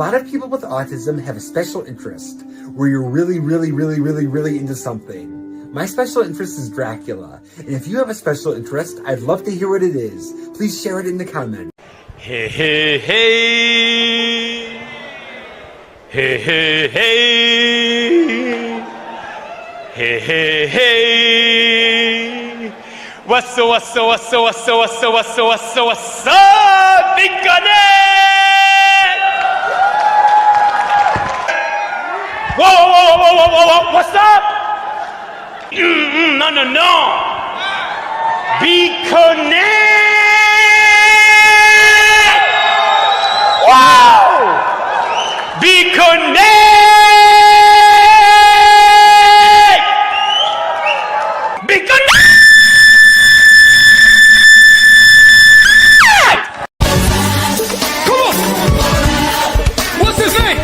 lot of people with autism have a special interest where you're really, really, really, really, really into something. My special interest is Dracula, and if you have a special interest, I'd love to hear what it is. Please share it in the comments. Hey, hey, hey. Hey, hey, hey. Hey, hey, hey. What's up, big Whoa, what's up? No. Be connect! Wow! Be connect! Be connect! Come on! What's his name?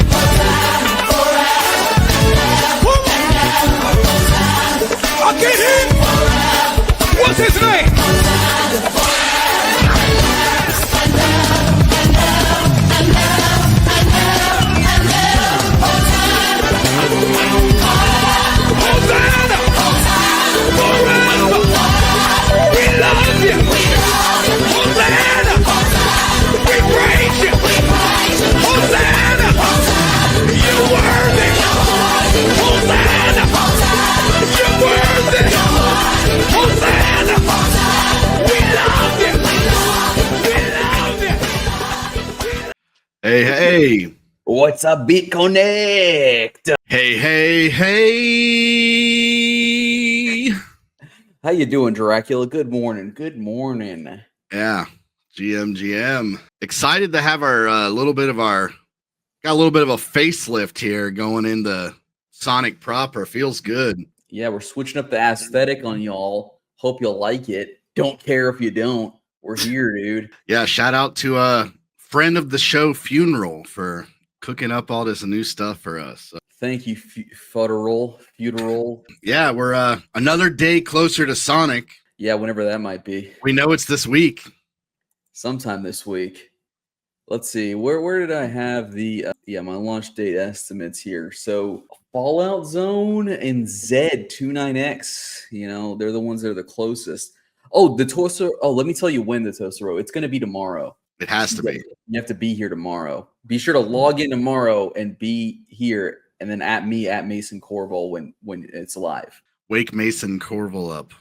Get him! What's his name? Hosanna! Forever! We love you! Hosanna! We praise you! Hosanna! You're worthy! Hosanna! You're worthy! Hosanna! We love you! We love you! Hey. What's up, Beat Connect? Hey. How you doing, Dracula? Good morning. Yeah, GM. Excited to have our got a little bit of a facelift here going into Sonic proper. Feels good. Yeah, we're switching up the aesthetic on y'all. Hope you'll like it. Don't care if you don't. We're here, dude. Yeah, shout out to a friend of the show, Funeral, for cooking up all this new stuff for us. So, thank you, Futural. yeah, we're another day closer to Sonic. Yeah, whenever that might be. We know it's this week. Sometime this week. Let's see. Where did I have the my launch date estimates here? So Fallout Zone and Z29X, they're the ones that are the closest. Oh, the Toaster. Oh, let me tell you when the Toaster. It's going to be tomorrow. It has to be. You have to be here tomorrow. Be sure to log in tomorrow and be here, and then at Mason Corval when it's live. Wake Mason Corval up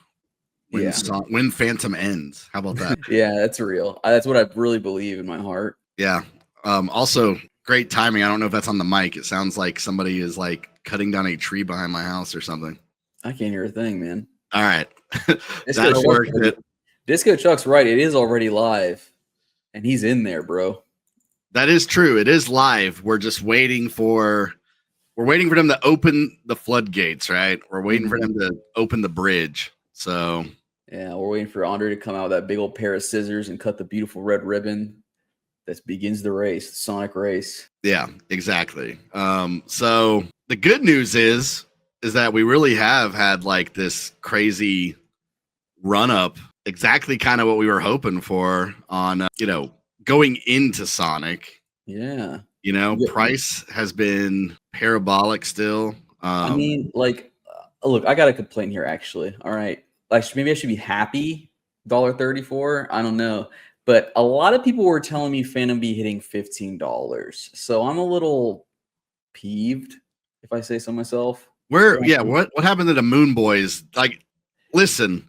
when Fantom ends. How about that? Yeah, that's real. That's what I really believe in my heart. Yeah. Also, great timing. I don't know if that's on the mic. It sounds like somebody is like cutting down a tree behind my house or something. I can't hear a thing, man. All right. That's worked it. Disco Chuck's right. It is already live. And he's in there, bro. That is true. It is live. We're just waiting for them to open the floodgates, right? We're waiting for them to open the bridge. So yeah, we're waiting for Andre to come out with that big old pair of scissors and cut the beautiful red ribbon that begins the race, the Sonic race. Yeah, exactly. So the good news is that we really have had like this crazy run up, exactly kind of what we were hoping for on, going into Sonic. Yeah. Price has been parabolic still. Look, I got a complaint here, actually. All right. Like, maybe I should be happy. $1.34. I don't know. But a lot of people were telling me Fantom be hitting $15. So I'm a little peeved, if I say so myself. What happened to the Moon Boys? Like, listen,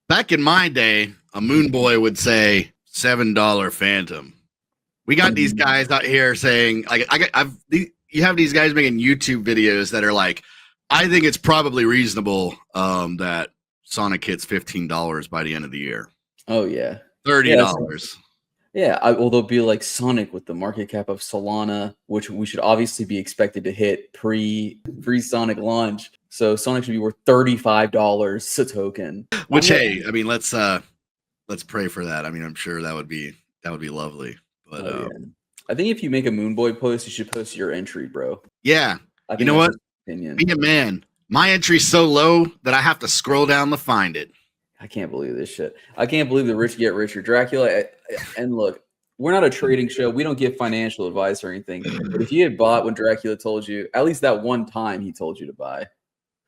back in my day, a Moon Boy would say $7 Fantom. We got these guys out here saying, like, you have these guys making YouTube videos that are like, I think it's probably reasonable that Sonic hits $15 by the end of the year. Oh yeah, $30. Yeah, they'll be like Sonic with the market cap of Solana, which we should obviously be expected to hit pre-Sonic launch. So Sonic should be worth $35 a token. Which, hey, I mean, let's pray for that. I mean, I'm sure that would be lovely. But I think if you make a Moon Boy post, you should post your entry, bro. Yeah, you know what? Be a man. My entry's so low that I have to scroll down to find it. I can't believe this shit. I can't believe the rich get richer. Dracula. And look, we're not a trading show. We don't give financial advice or anything. But if you had bought when Dracula told you, at least that one time he told you to buy.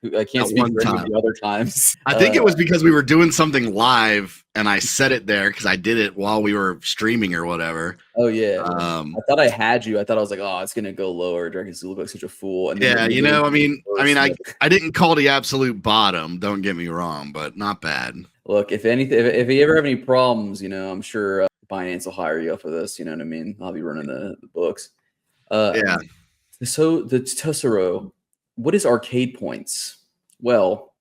I can't That speak one for any of time. the other times. I think it was because we were doing something live and I said it there because I did it while we were streaming or whatever. Oh yeah. I Um, thought I had you. I thought I was like, oh, it's gonna go lower. Dracula look like such a fool. And then yeah, when you know, first, I didn't call the absolute bottom. Don't get me wrong, but not bad. look, if anything, if you ever have any problems, you know, I'm sure Binance will hire you up for this. You know what I mean? I'll be running the books. Yeah. So the Tessero, what is arcade points? Well,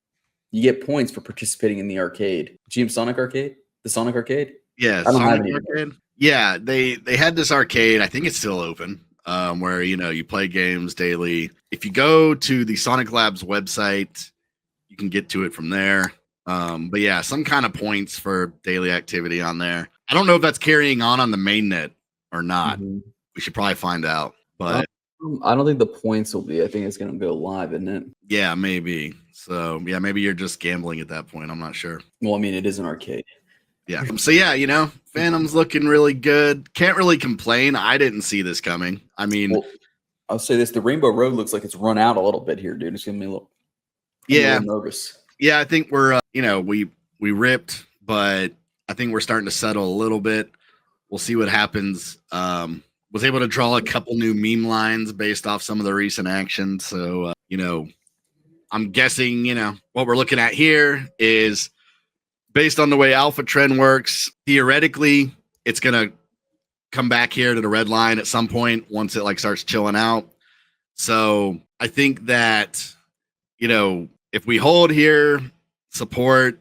you get points for participating in the arcade. Gmsonic arcade? The Sonic arcade? Yeah, I don't have Sonic any. Arcade. Yeah, they had this arcade. I think it's still open. Where you play games daily. If you go to the Sonic Labs website, you can get to it from there. But yeah, some kind of points for daily activity on there. I don't know if that's carrying on the mainnet or not. Mhm. We should probably find out. But I don't think the points will be. I think it's going to go live, isn't it? yeah, maybe. So yeah, maybe you're just gambling at that point. I'm not sure. Well, I mean, it is an arcade. Yeah. So yeah, Phantom's looking really good. Can't really complain. I didn't see this coming. I mean, Well, I'll say this: the Rainbow Road looks like it's run out a little bit here, dude. It's gonna be a little, yeah, a little nervous. yeah. I think we're, we ripped, but I think we're starting to settle a little bit. We'll see what happens. Was able to draw a couple new meme lines based off some of the recent action. So, I'm guessing, what we're looking at here is based on the way alpha trend works. Theoretically, it's going to come back here to the red line at some point once it starts chilling out. So I think that, if we hold here, support,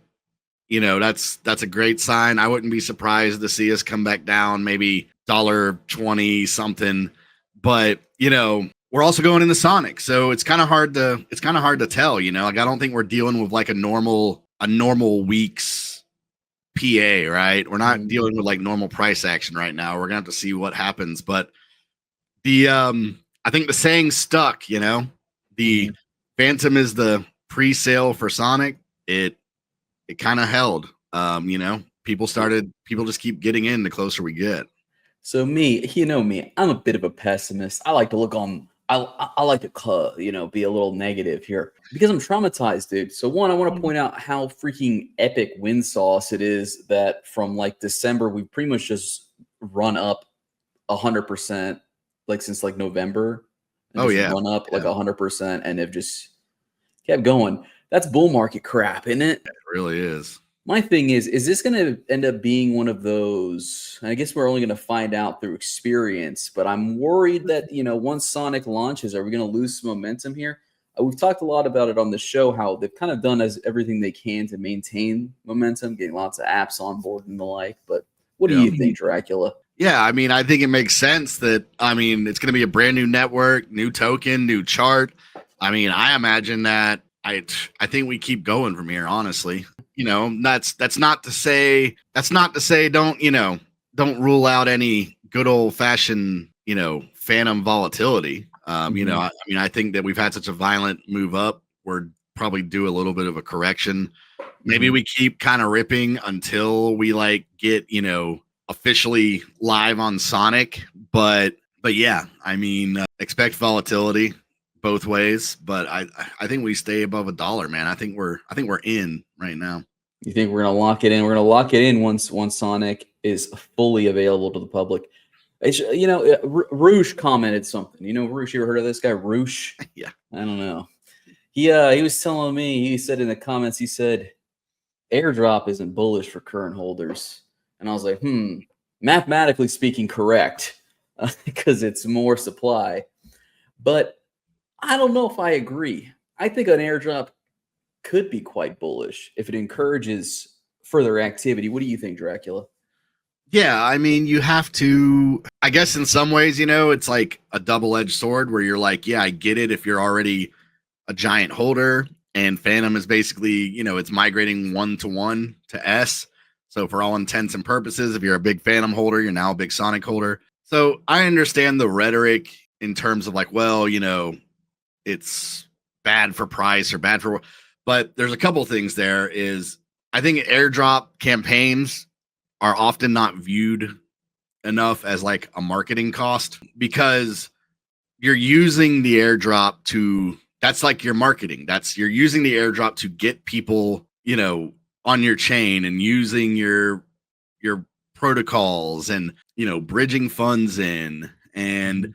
that's a great sign. I wouldn't be surprised to see us come back down, maybe $1.20 something. But, we're also going into Sonic. So it's kind of hard to tell, I don't think we're dealing with a normal week's PA, right? We're not dealing with normal price action right now. We're gonna have to see what happens. But I think the saying stuck, the Fantom is the pre-sale for Sonic. It kind of held. People just keep getting in the closer we get. So me, I'm a bit of a pessimist. I like to look on. I like to be a little negative here because I'm traumatized, dude. So one, I want to point out how freaking epic win sauce it is that from December we've pretty much just run up 100%, since November. Oh yeah, run up 100%, and have just kept going. That's bull market crap, isn't it? It really is. My thing is this going to end up being one of those? I guess we're only going to find out through experience, but I'm worried that, once Sonic launches, are we going to lose some momentum here? We've talked a lot about it on the show, how they've kind of done everything they can to maintain momentum, getting lots of apps on board and the like. But what do you think, Dracula? Yeah, I think it makes sense that, it's going to be a brand new network, new token, new chart. I imagine that I think we keep going from here, honestly. That's not to say don't rule out any good old fashioned, Phantom volatility. I think that we've had such a violent move up. We're probably due a little bit of a correction. Maybe we keep kind of ripping until we get, officially live on Sonic. But yeah, expect volatility both ways, but I think we stay above $1, man. I think we're in right now. You think we're gonna lock it in? We're gonna lock it in once Sonic is fully available to the public. Roosh commented something. Roosh, you ever heard of this guy, Roosh? Yeah. I don't know. He was telling me, he said in the comments, he said, airdrop isn't bullish for current holders. And I was like, mathematically speaking, correct, because it's more supply. But I don't know if I agree. I think an airdrop could be quite bullish if it encourages further activity. What do you think, Dracula? Yeah, you have to, I guess in some ways, it's like a double-edged sword where you're yeah, I get it if you're already a giant holder, and Fantom is basically, it's migrating 1-to-1 to S. So for all intents and purposes, if you're a big Fantom holder, you're now a big Sonic holder. So I understand the rhetoric in terms of it's bad for price or bad for, but there's a couple things there. Is I think airdrop campaigns are often not viewed enough as like a marketing cost, because you're using the airdrop to, that's like your marketing. You're using the airdrop to get people, on your chain, and using your protocols, and, bridging funds in. And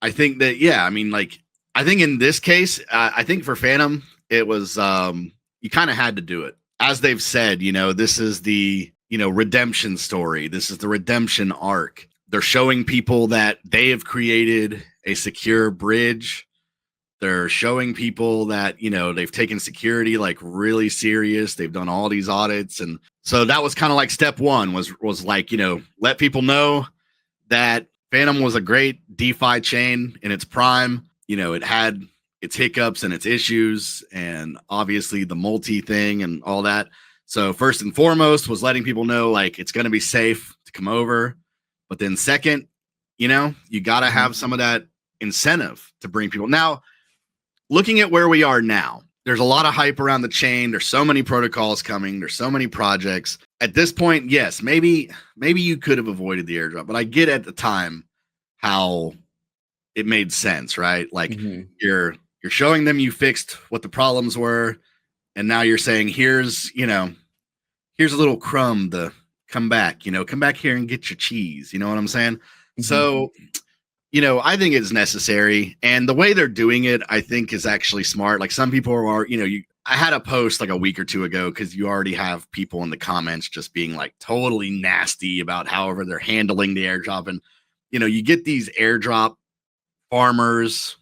I think that, yeah, I mean, like, I think in this case, I think for Fantom, it was, you kind of had to do it. As they've said, this is the, redemption story. This is the redemption arc. They're showing people that they have created a secure bridge. They're showing people that, they've taken security like really serious. They've done all these audits. And so that was kind of like step one was like, let people know that Fantom was a great DeFi chain in its prime. It had its hiccups and its issues, and obviously the multi thing and all that. So first and foremost was letting people know, like, it's going to be safe to come over. But then second, you got to have some of that incentive to bring people. Now, looking at where we are now, there's a lot of hype around the chain. There's so many protocols coming. There's so many projects. At this point, yes, maybe you could have avoided the airdrop, but I get at the time how it made sense, right? Like, you're showing them you fixed what the problems were, and now you're saying, here's a little crumb to come back here and get your cheese. You know what I'm saying? So, I think it's necessary, and the way they're doing it, I think, is actually smart. Like, some people are, I had a post like a week or two ago, because you already have people in the comments just being like totally nasty about however they're handling the airdrop. And, you get these airdrop farmers,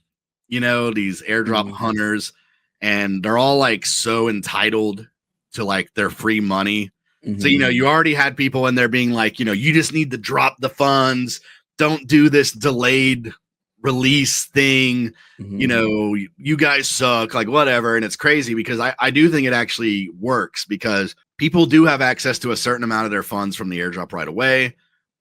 these airdrop hunters, and they're all like so entitled to like their free money. So, you already had people in there being like, you just need to drop the funds. Don't do this delayed release thing. You guys suck, like whatever. And it's crazy, because I do think it actually works, because people do have access to a certain amount of their funds from the airdrop right away.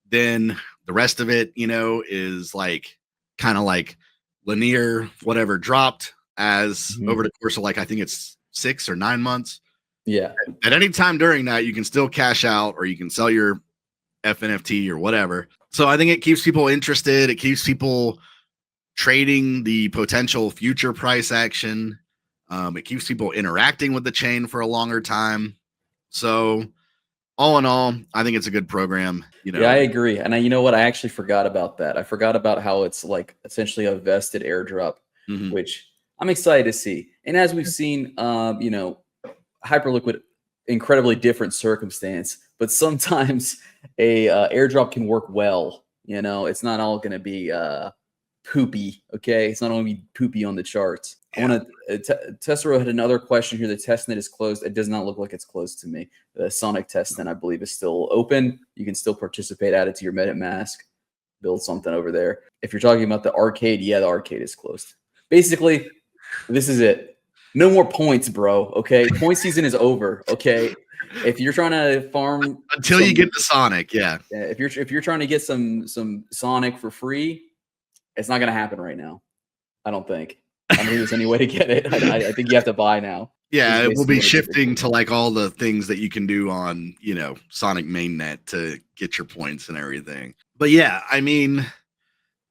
Then the rest of it, is like kind of like linear, whatever dropped as over the course of, like, I think it's 6 or 9 months. Yeah. At any time during that, you can still cash out, or you can sell your FNFT or whatever. So I think it keeps people interested. It keeps people trading the potential future price action. It keeps people interacting with the chain for a longer time. So all in all, I think it's a good program. Yeah, I agree. And you know what? I actually forgot about that. I forgot about how it's like essentially a vested airdrop, which I'm excited to see. And as we've seen, Hyperliquid, incredibly different circumstance, but sometimes a airdrop can work well. It's not all going to be poopy. Okay, it's not going to be poopy on the charts. Yeah. I want to. Tessero had another question here. The testnet is closed. It does not look like it's closed to me. The Sonic testnet, I believe, is still open. You can still participate. Add it to your MetaMask. Build something over there. If you're talking about the arcade, yeah, the arcade is closed. Basically, this is it. No more points, bro. Okay, point season is over. Okay, if you're trying to farm until you get the Sonic, yeah. If you're trying to get some Sonic for free, it's not gonna happen right now. I don't think there's any way to get it. I think you have to buy now. Yeah, it will be shifting to like all the things that you can do on Sonic mainnet to get your points and everything. But yeah, I mean,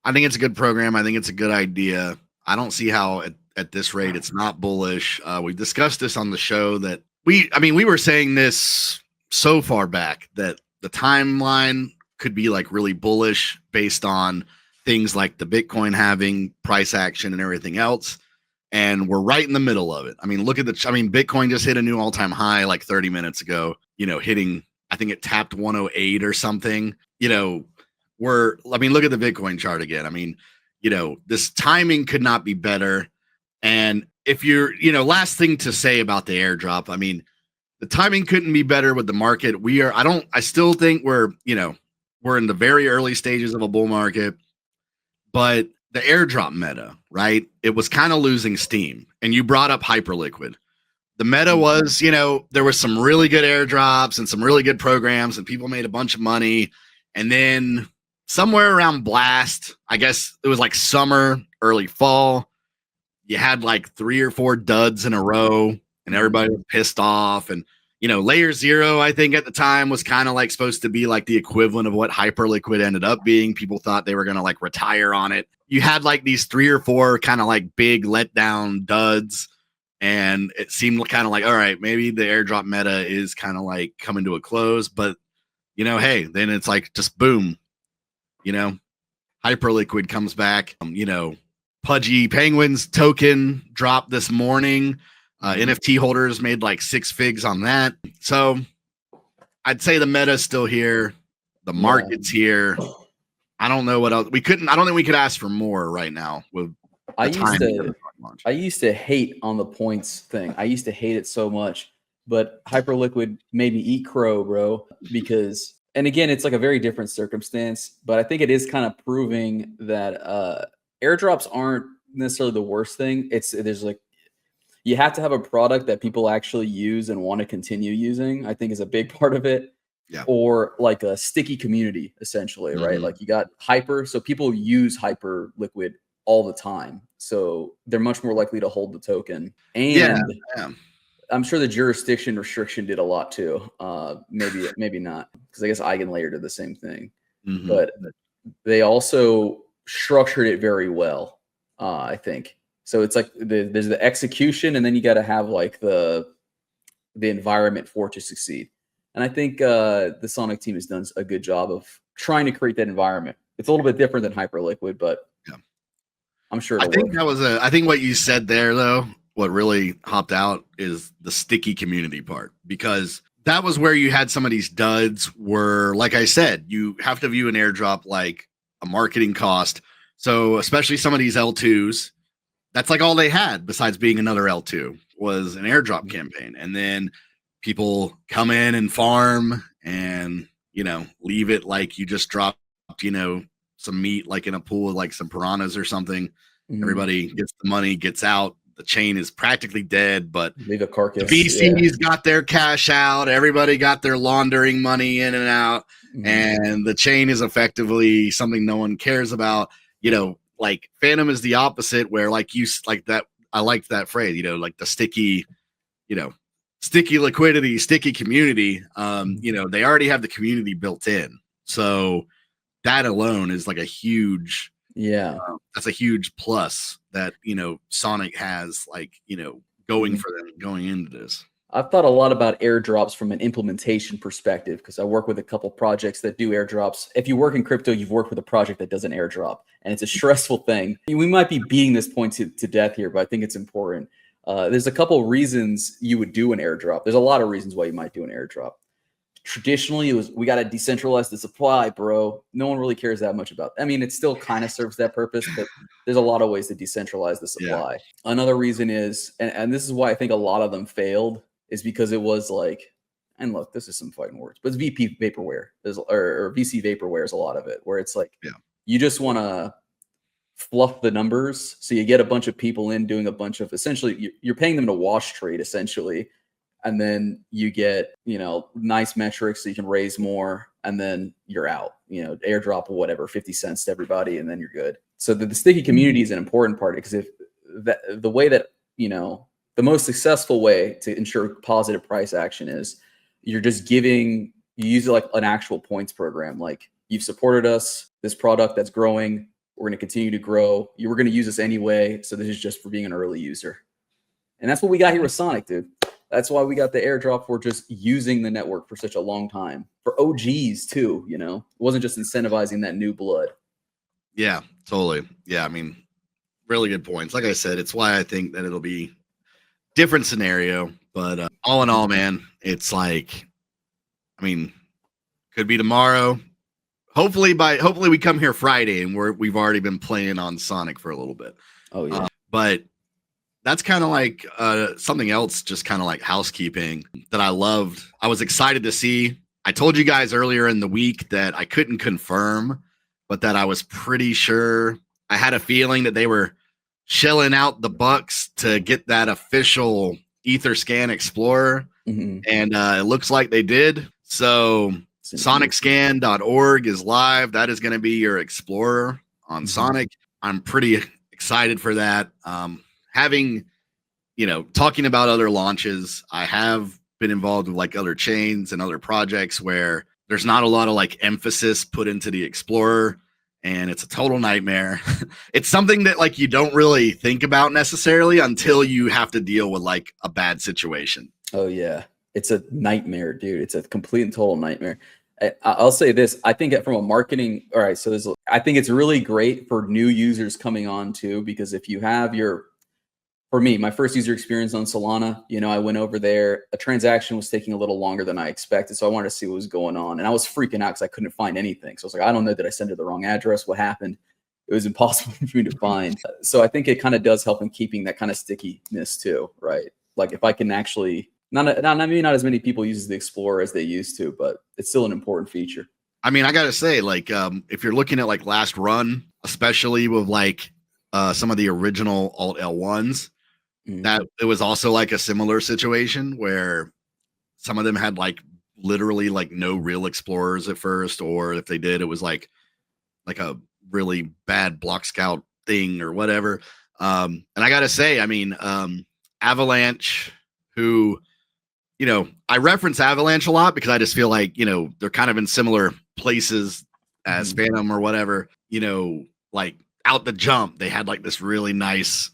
I think it's a good program. I think it's a good idea. I don't see how at this rate it's not bullish. We discussed this on the show that we were saying this so far back that the timeline could be like really bullish based on things like the Bitcoin having price action and everything else. And we're right in the middle of it. I mean, Bitcoin just hit a new all-time high like 30 minutes ago, hitting, I think it tapped 108 or something. Look at the Bitcoin chart again. This timing could not be better. And if you're, last thing to say about the airdrop, the timing couldn't be better with the market. I still think we're in the very early stages of a bull market, but the airdrop meta, right? It was kind of losing steam. And you brought up Hyperliquid. The meta was, there was some really good airdrops and some really good programs, and people made a bunch of money. And then somewhere around Blast, I guess it was like summer, early fall, you had like 3 or 4 duds in a row, and everybody was pissed off. And Layer Zero, I think at the time was kind of like supposed to be like the equivalent of what Hyperliquid ended up being. People thought they were going to like retire on it. You had like these 3 or 4 kind of like big letdown duds. And it seemed kind of like, all right, maybe the airdrop meta is kind of like coming to a close, but hey, then it's like just boom, Hyperliquid comes back. Pudgy Penguins token dropped this morning. NFT holders made like 6 figs on that. So I'd say the meta's still here. The market's here. I don't know what else I don't think we could ask for more right now with I used to hate on the points thing. I used to hate it so much, but Hyperliquid made me eat crow, bro, because, and again, it's like a very different circumstance, but I think it is kind of proving that airdrops aren't necessarily the worst thing. There's like, you have to have a product that people actually use and want to continue using, I think is a big part of it. Yeah. Or like a sticky community, essentially, right? Like you got Hyper, so people use Hyperliquid all the time, so they're much more likely to hold the token. And I'm sure the jurisdiction restriction did a lot too. Maybe not, because I guess Eigenlayer did the same thing. But they also structured it very well, I think. So it's like there's the execution, and then you got to have like the environment for it to succeed. And I think the Sonic team has done a good job of trying to create that environment. It's a little bit different than Hyperliquid, but I'm sure. I think what you said there, though, what really hopped out is the sticky community part, because that was where you had some of these duds where, like I said, you have to view an airdrop like a marketing cost. So especially some of these L2s, that's like all they had besides being another L2 was an airdrop campaign. And then people come in and farm and, leave it like you just dropped, some meat like in a pool, like some piranhas or something. Everybody gets the money, gets out. The chain is practically dead, but leave a carcass. The VCs got their cash out. Everybody got their laundering money in and out. And the chain is effectively something no one cares about. Like Fantom is the opposite, where like that. I liked that phrase, like the sticky, sticky liquidity, sticky community. They already have the community built in. So that alone is like a huge, that's a huge plus that, Sonic has going for them going into this. I've thought a lot about airdrops from an implementation perspective, because I work with a couple projects that do airdrops. If you work in crypto, you've worked with a project that does an airdrop, and it's a stressful thing. We might be beating this point to death here, but I think it's important. There's a couple reasons you would do an airdrop. There's a lot of reasons why you might do an airdrop. Traditionally, we got to decentralize the supply, bro. No one really cares that much about. I mean, it still kind of serves that purpose, but there's a lot of ways to decentralize the supply. Another reason is, and this is why I think a lot of them failed, is because it was like, and look, this is some fighting words, but it's VP vaporware, or VC vaporware is a lot of it, where it's like, you just want to fluff the numbers, so you get a bunch of people in doing a bunch of, essentially, you're paying them to wash trade, essentially. And then you get, nice metrics so you can raise more, and then you're out, airdrop or whatever, 50 cents to everybody, and then you're good. So the sticky community is an important part, because if the way that, the most successful way to ensure positive price action is you're just you use it like an actual points program. Like, you've supported us, this product that's growing, we're going to continue to grow. You were going to use this anyway. So this is just for being an early user. And that's what we got here with Sonic, dude. That's why we got the airdrop for just using the network for such a long time. For OGs too, it wasn't just incentivizing that new blood. Yeah, totally. Yeah, I mean, really good points. Like I said, it's why I think that it'll be different scenario. But all in all, man, it's like, I mean, could be tomorrow. Hopefully we come here Friday and we've already been playing on Sonic for a little bit. Oh yeah. But that's kind of like something else, just kind of like housekeeping that I loved. I was excited to see. I told you guys earlier in the week that I couldn't confirm, but that I was pretty sure. I had a feeling that they were shelling out the bucks to get that official Etherscan Explorer. And it looks like they did. So Sonicscan.org is live. That is going to be your Explorer on Sonic. I'm pretty excited for that. Having, talking about other launches, I have been involved with like other chains and other projects where there's not a lot of like emphasis put into the Explorer, and it's a total nightmare. It's something that like you don't really think about necessarily until you have to deal with like a bad situation. Oh yeah, it's a nightmare, dude. It's a complete and total nightmare. I'll say this. I think from a marketing, all right. So I think it's really great for new users coming on too, because if you have for me, my first user experience on Solana, I went over there. A transaction was taking a little longer than I expected, so I wanted to see what was going on, and I was freaking out because I couldn't find anything. So I was like, I don't know, did I send it the wrong address? What happened? It was impossible for me to find. So I think it kind of does help in keeping that kind of stickiness too, right? Like if I can actually. Maybe not as many people use the Explorer as they used to, but it's still an important feature. I mean, I gotta say, like, if you're looking at like last run, especially with like some of the original Alt L1s, that it was also like a similar situation where some of them had like literally like no real Explorers at first, or if they did, it was like a really bad block scout thing or whatever. And I gotta say, I mean, Avalanche, who I reference Avalanche a lot because I just feel like, they're kind of in similar places as Fantom or whatever, like out the jump, they had like this really nice,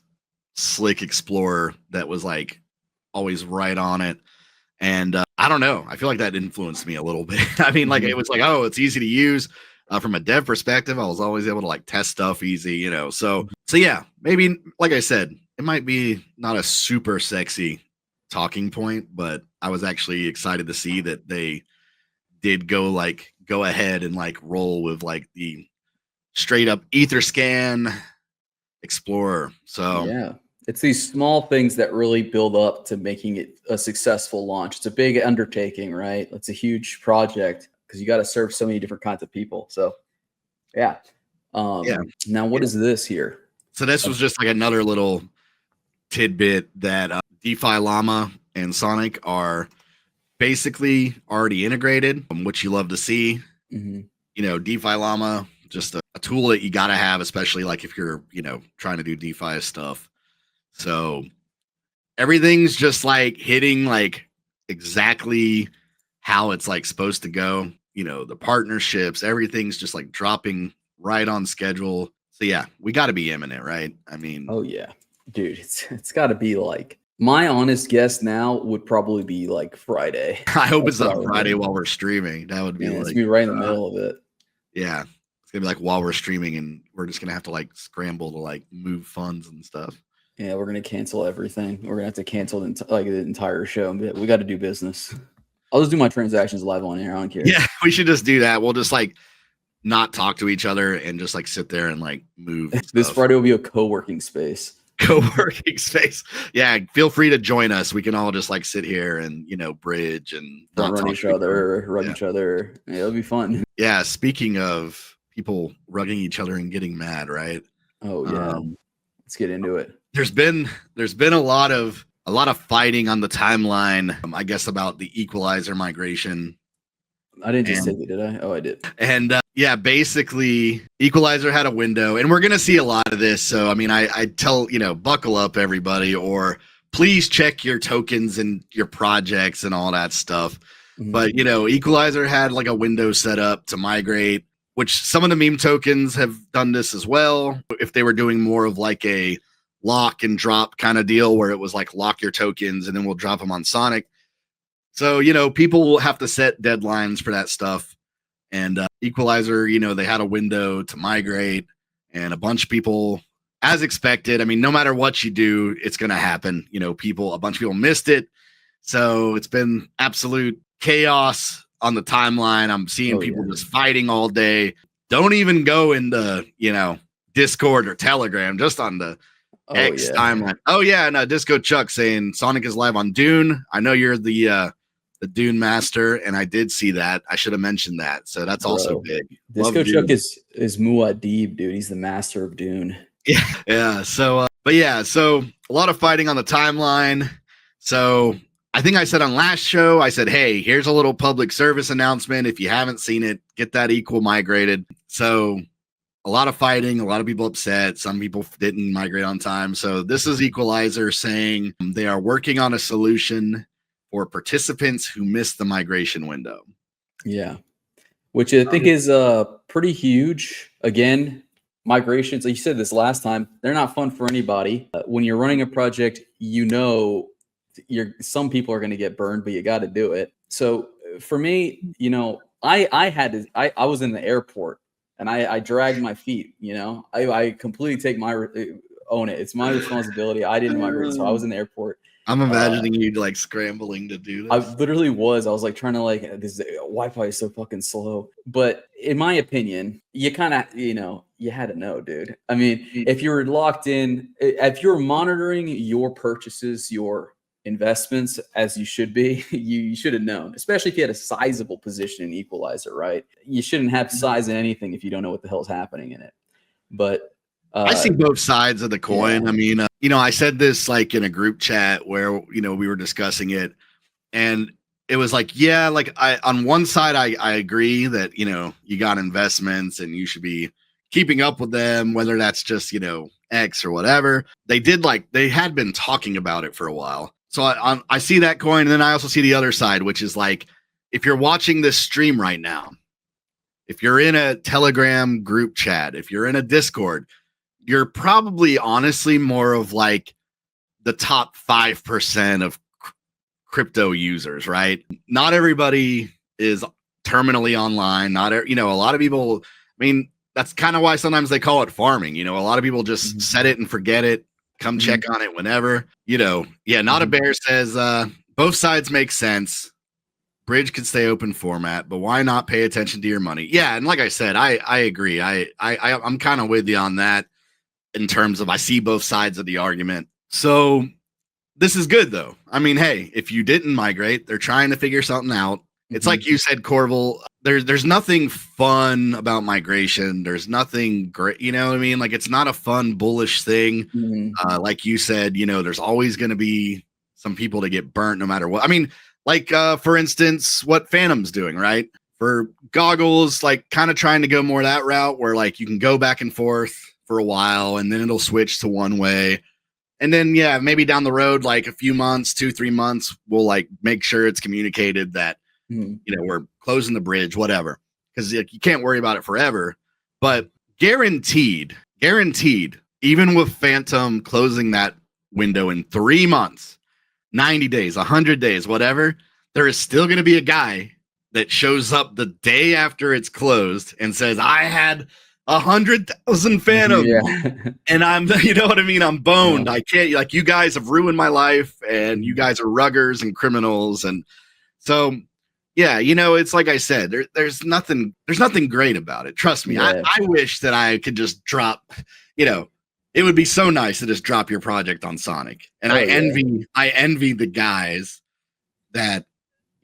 slick Explorer that was like always right on it. And I don't know. I feel like that influenced me a little bit. I mean, like it was like, oh, it's easy to use. From a dev perspective, I was always able to like test stuff easy, So yeah, maybe like I said, it might be not a super sexy talking point, but I was actually excited to see that they did go ahead and like roll with like the straight up Etherscan Explorer. So yeah, it's these small things that really build up to making it a successful launch. It's a big undertaking, right? It's a huge project because you got to serve so many different kinds of people. So yeah. Now what is this here? So this was just like another little tidbit that DeFi Llama and Sonic are basically already integrated, which you love to see. DeFi Llama, just a tool that you got to have, especially like if you're, trying to do DeFi stuff. So everything's just like hitting like exactly how it's like supposed to go. The partnerships, everything's just like dropping right on schedule. So yeah, we got to be imminent, right? I mean, oh yeah, dude, it's got to be like, my honest guess now would probably be like Friday. I hope it's not Friday while we're streaming. That would be it's be right in the middle of it. Yeah, it's gonna be like while we're streaming, and we're just gonna have to like scramble to like move funds and stuff. Yeah, we're gonna cancel everything. We're gonna have to cancel the entire show. We got to do business. I'll just do my transactions live on air. I don't care. Yeah, we should just do that. We'll just like not talk to each other and just like sit there and like move. This Friday will be a co-working space. Co-working space. Yeah, feel free to join us. We can all just like sit here and bridge and run each other, rug each other. Yeah, it'll be fun. Yeah, speaking of people rugging each other and getting mad, right? Oh yeah. Let's get into it. There's been a lot of fighting on the timeline, I guess, about the equalizer migration. I didn't just take it, did I? Oh, I did. And yeah, basically, equalizer had a window, and we're gonna see a lot of this. So I mean, I tell buckle up, everybody, or please check your tokens and your projects and all that stuff. But equalizer had like a window set up to migrate, which some of the meme tokens have done this as well. If they were doing more of like a lock and drop kind of deal, where it was like lock your tokens and then we'll drop them on Sonic. So, people will have to set deadlines for that stuff. And equalizer, they had a window to migrate, and a bunch of people, as expected. I mean, no matter what you do, it's going to happen. A bunch of people missed it. So it's been absolute chaos on the timeline. I'm seeing people just fighting all day. Don't even go into, Discord or Telegram, just on the X timeline. Oh yeah. And Disco Chuck saying Sonic is live on Dune. I know you're the Dune master, and I did see that. I should have mentioned that. So that's also big. Disco Chuck is Muad'Dib, dude. He's the master of Dune. Yeah. So, so a lot of fighting on the timeline. So I think I said on last show, I said, hey, here's a little public service announcement. If you haven't seen it, get that equal migrated. So a lot of fighting, a lot of people upset. Some people didn't migrate on time. So this is Equalizer saying they are working on a solution for participants who missed the migration window. Yeah. Which I think is pretty huge. Again, migrations, like you said this last time, they're not fun for anybody. When you're running a project, some people are going to get burned, but you got to do it. So for me, I was in the airport and I dragged my feet. I completely take own it. It's my responsibility. I didn't migrate, so I was in the airport. I'm imagining you like scrambling to do this. I literally was. I was like trying to this Wi-Fi is so fucking slow. But in my opinion, you kind of, you had to know, dude. I mean, if you're locked in, if you're monitoring your purchases, your investments as you should be, you should have known, especially if you had a sizable position in Equalizer, right? You shouldn't have size in anything if you don't know what the hell's happening in it. But I see both sides of the coin. Yeah. I mean, I said this like in a group chat where, we were discussing it, and it was like, yeah, like on one side, I agree that, you got investments and you should be keeping up with them, whether that's just, X or whatever. They had been talking about it for a while. So I see that coin. And then I also see the other side, which is like, if you're watching this stream right now, if you're in a Telegram group chat, if you're in a Discord, you're probably honestly more of like the top 5% of crypto users, right? Not everybody is terminally online. Not, a lot of people, I mean, that's kind of why sometimes they call it farming. A lot of people just set it and forget it, come check on it whenever, Not a Bear says, both sides make sense. Bridge could stay open format, but why not pay attention to your money? Yeah. And like I said, I agree. I'm kind of with you on that. In terms of, I see both sides of the argument. So this is good though. I mean, hey, if you didn't migrate, they're trying to figure something out. It's like you said, Corval, there's nothing fun about migration. There's nothing great. You know what I mean? Like, it's not a fun, bullish thing. Like you said, there's always going to be some people to get burnt no matter what. I mean, like, for instance, what Fantom's doing, right? For goggles, like kind of trying to go more that route where like you can go back and forth for a while and then it'll switch to one way. And then, yeah, maybe down the road, like a few months, 2-3 months, we'll like make sure it's communicated that, we're closing the bridge, whatever. Cause like, you can't worry about it forever, but guaranteed, even with Fantom closing that window in 3 months, 90 days, 100 days, whatever, there is still going to be a guy that shows up the day after it's closed and says, I had 100,000 Fantom, and I'm, you know what I mean? I'm boned. I can't, like, you guys have ruined my life, and you guys are ruggers and criminals, and so, yeah, it's like I said, there's nothing great about it. Trust me. I wish that I could just drop, it would be so nice to just drop your project on Sonic, and I envy the guys that,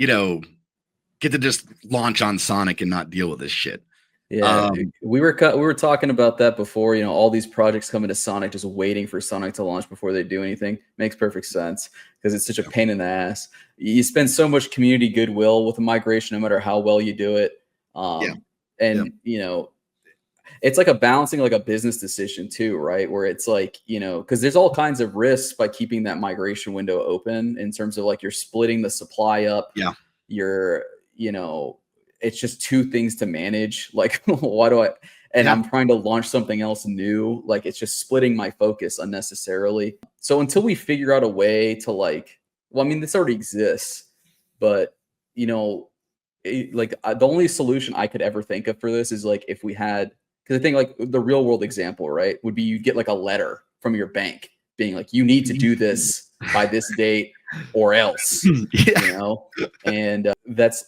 get to just launch on Sonic and not deal with this shit. Yeah, we were talking about that before. All these projects coming to Sonic, just waiting for Sonic to launch before they do anything. Makes perfect sense because it's such a pain in the ass. You spend so much community goodwill with a migration, no matter how well you do it. It's like a balancing, like a business decision too, right? Where it's like, because there's all kinds of risks by keeping that migration window open in terms of like you're splitting the supply up. Yeah, you're, it's just two things to manage. Like, why do I'm trying to launch something else new. Like, it's just splitting my focus unnecessarily. So until we figure out a way to this already exists, but the only solution I could ever think of for this is like, if we had, because I think like the real world example, right, would be you get like a letter from your bank being like, you need to do this by this date or else, and that's,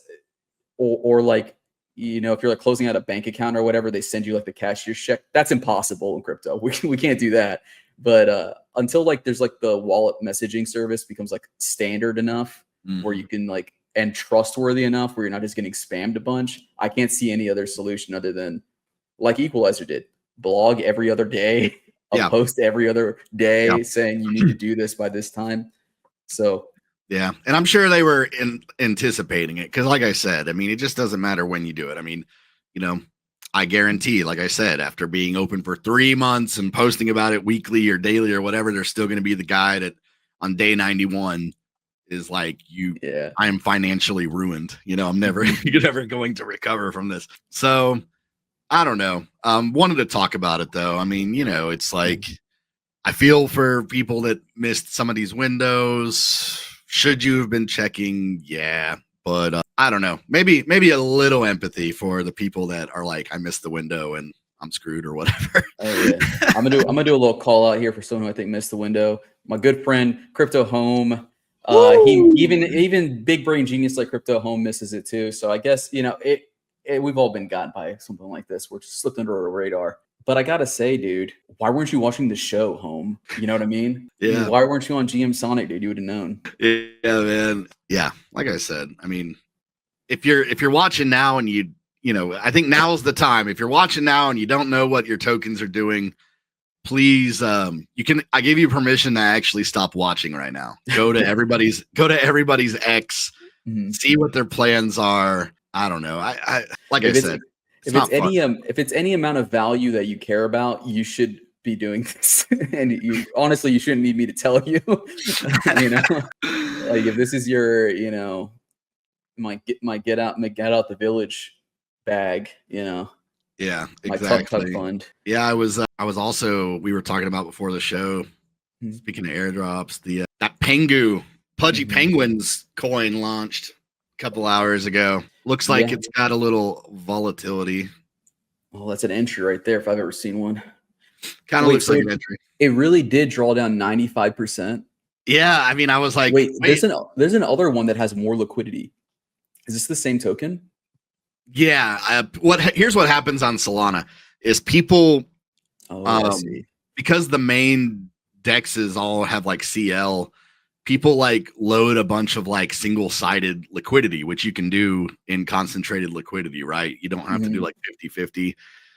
or like, if you're like closing out a bank account or whatever, they send you like the cashier's check. That's impossible in crypto. We can't do that. But until like there's like the wallet messaging service becomes like standard enough where you can like, and trustworthy enough where you're not just getting spammed a bunch, I can't see any other solution other than like Equalizer did. Blog every other day, post every other day saying you need to do this by this time. So yeah, and I'm sure they were anticipating it because, like I said, I mean, it just doesn't matter when you do it. I mean, I guarantee, like I said, after being open for 3 months and posting about it weekly or daily or whatever, there's still going to be the guy that on day 91 is like Yeah. I am financially ruined. I'm never you're never going to recover from this. So I don't know. Wanted to talk about it though. I mean, it's like I feel for people that missed some of these windows. Should you have been checking? Yeah. But I don't know. Maybe a little empathy for the people that are like, I missed the window and I'm screwed or whatever. Oh yeah. I'm gonna do a little call out here for someone who I think missed the window. My good friend Crypto Home. He even big brain genius like Crypto Home misses it too. So I guess we've all been gotten by something like this. We're just slipped under a radar. But I gotta say, dude, why weren't you watching the show, Home? You know what I mean? Yeah. Why weren't you on Gmsonic, dude? You would have known. Yeah, man. Yeah, like I said, I mean, if you're watching now and I think now's the time. If you're watching now and you don't know what your tokens are doing, please, I give you permission to actually stop watching right now. Go to everybody's X, see what their plans are. I don't know. I said. If it's any amount of value that you care about, you should be doing this. And you shouldn't need me to tell you. Like if this is your, my get out the village bag, Yeah, exactly. My tuck fund. Yeah, I was also, we were talking about before the show. Speaking of airdrops, that Pudgy Penguins coin launched a couple hours ago. Looks like it's got a little volatility. Well, that's an entry right there if I've ever seen one. Kind of looks like an entry. It really did draw down 95%. Yeah, I mean, I was like, wait. There's another one that has more liquidity. Is this the same token? Yeah. Here's what happens on Solana is people, I see. because the main dexes all have like CL. People like load a bunch of like single-sided liquidity, which you can do in concentrated liquidity, right? You don't have to do like 50-50.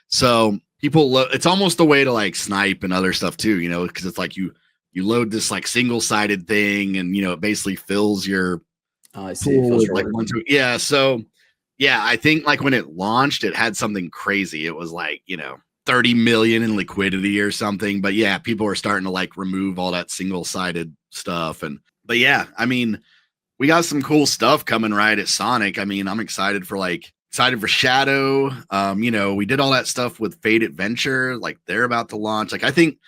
So people, it's almost a way to like snipe and other stuff too, because it's like you load this like single-sided thing and, it basically fills your I see. Fills your like yeah. So yeah, I think like when it launched, it had something crazy. It was like, 30 million in liquidity or something. But yeah, people are starting to like remove all that single-sided stuff. But yeah, I mean, we got some cool stuff coming right at Sonic. I mean, I'm excited for Shadow. We did all that stuff with Fate Adventure. Like they're about to launch. Like I think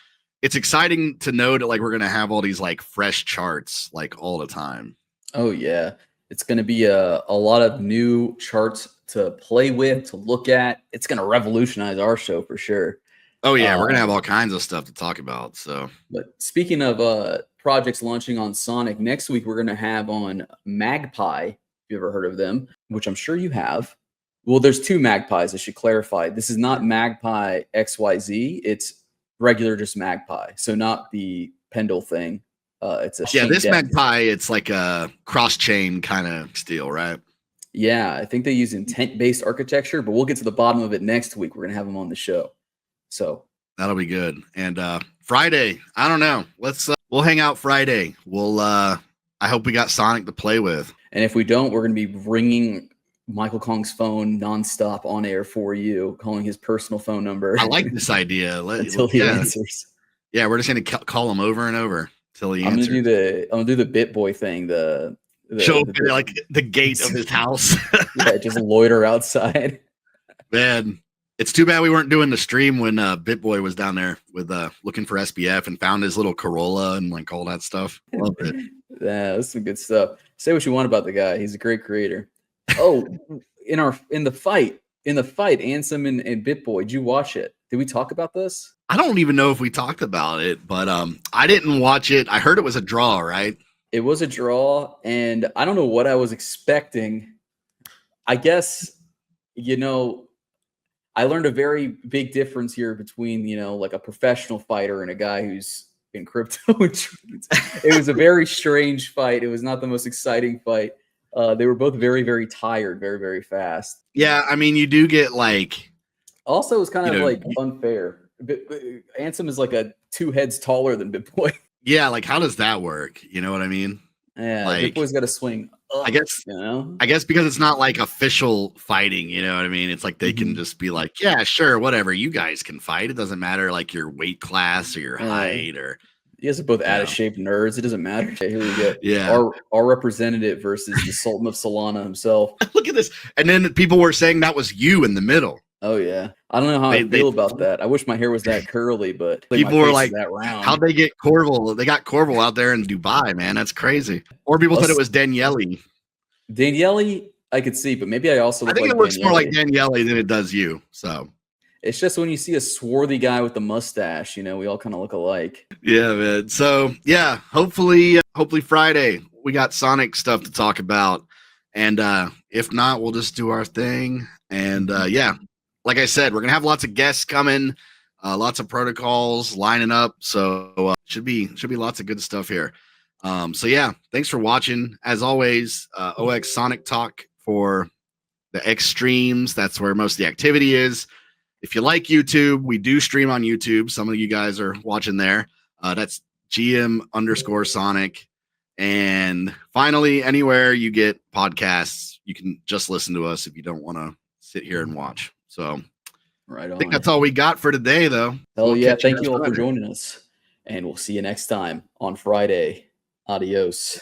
it's exciting to know that like we're gonna have all these like fresh charts like all the time. Oh yeah. It's gonna be a lot of new charts to play with, to look at. It's gonna revolutionize our show for sure. Oh yeah, we're gonna have all kinds of stuff to talk about. So, but speaking of projects launching on Sonic, next week we're gonna have on Magpie. If you ever heard of them, which I'm sure you have. Well, there's two Magpies. I should clarify. This is not Magpie XYZ. It's regular, just Magpie. So not the Pendle thing. It's a this Magpie. It's like a cross chain kind of steel, right? Yeah, I think they use intent-based architecture, but we'll get to the bottom of it next week. We're gonna have them on the show. So that'll be good. And Friday, I don't know. We'll hang out Friday. I hope we got Sonic to play with. And if we don't, we're going to be ringing Michael Kong's phone nonstop on air for you, calling his personal phone number. I like this idea. Until he answers. Yeah, we're just going to call him over and over till he answers. I'm going to do the BitBoy thing. Show up like the gate of his house. Yeah, just loiter outside. Man. It's too bad we weren't doing the stream when BitBoy was down there with looking for SBF and found his little Corolla and like all that stuff. Love it. Yeah, that's some good stuff. Say what you want about the guy. He's a great creator. Oh, in the fight, Ansem and BitBoy, did you watch it? Did we talk about this? I don't even know if we talked about it, but I didn't watch it. I heard it was a draw, right? It was a draw, and I don't know what I was expecting. I guess, I learned a very big difference here between, like a professional fighter and a guy who's in crypto. It was a very strange fight. It was not the most exciting fight. They were both very, very tired, very, very fast. Yeah, I mean, you do get like... Also, it was kind of like unfair. Ansem is like 2 heads taller than BitBoy. Yeah, like how does that work? You know what I mean? Yeah, like, BitBoy's got to swing up, I guess because it's not like official fighting, you know what I mean? It's like they can just be like, yeah, sure, whatever, you guys can fight. It doesn't matter like your weight class or your height or You guys are both out of Yeah. shape nerds. It doesn't matter. Okay, here we go. Yeah. Our representative versus the Sultan of Solana himself. Look at this. And then people were saying that was you in the middle. Oh yeah. I don't know how I They- feel about that. I wish my hair was that curly, but People my were face is like, that round. how'd they get Corval? They got Corval out there in Dubai, man. That's crazy. Or people said it was Daniele. Daniele, I could see, but maybe I also I look think like it looks more like Daniele. Daniele than it does you. So It's just when you see a swarthy guy with the mustache, you know, we all kind of look alike. yeah, man. So yeah, hopefully Friday we got Sonic stuff to talk about, and if not, we'll just do our thing. And yeah, like I said, we're gonna have lots of guests coming, lots of protocols lining up. So should be lots of good stuff here. So yeah, thanks for watching. As always, OX Sonic Talk for the extremes. That's where most of the activity is. If you like YouTube, we do stream on YouTube. Some of you guys are watching there. That's GM_Sonic. And finally, anywhere you get podcasts, you can just listen to us if you don't want to sit here and watch. So Right on. I think that's all we got for today, though. Hell We'll yeah. catch Thank you all guys for Friday. joining us. And we'll see you next time on Friday. Adios.